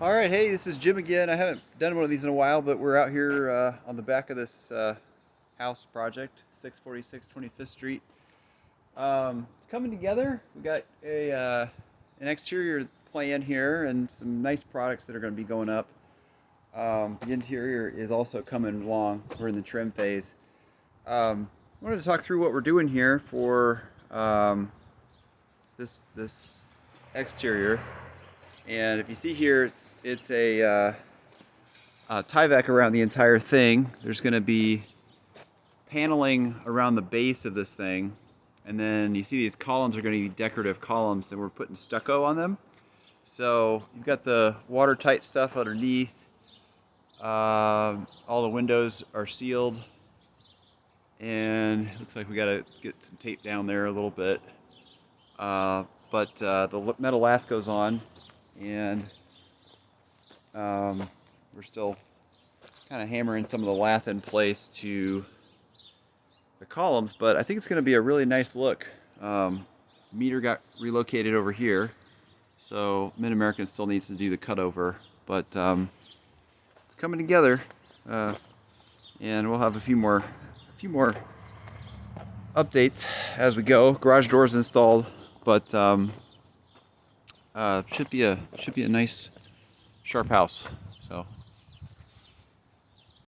All right, hey, this is Jim again. I haven't done one of these in a while, but we're out here on the back of this house project, 646 25th Street. It's coming together. We got an exterior plan here and some nice products that are going to be going up. The interior is also coming along. We're in the trim phase. I wanted to talk through what we're doing here for this exterior. And if you see here, it's a tie-back around the entire thing. There's going to be paneling around the base of this thing. And then you see these columns are going to be decorative columns, and we're putting stucco on them. So you've got the watertight stuff underneath. All the windows are sealed. And it looks like we got to get some tape down there a little bit. But the metal lath goes on, and we're still kind of hammering some of the lath in place to the columns, but I think it's going to be a really nice look. Meter got relocated over here, so Mid-American still needs to do the cutover, but it's coming together, and we'll have a few more updates as we go. Garage doors installed, but should be a nice, sharp house. So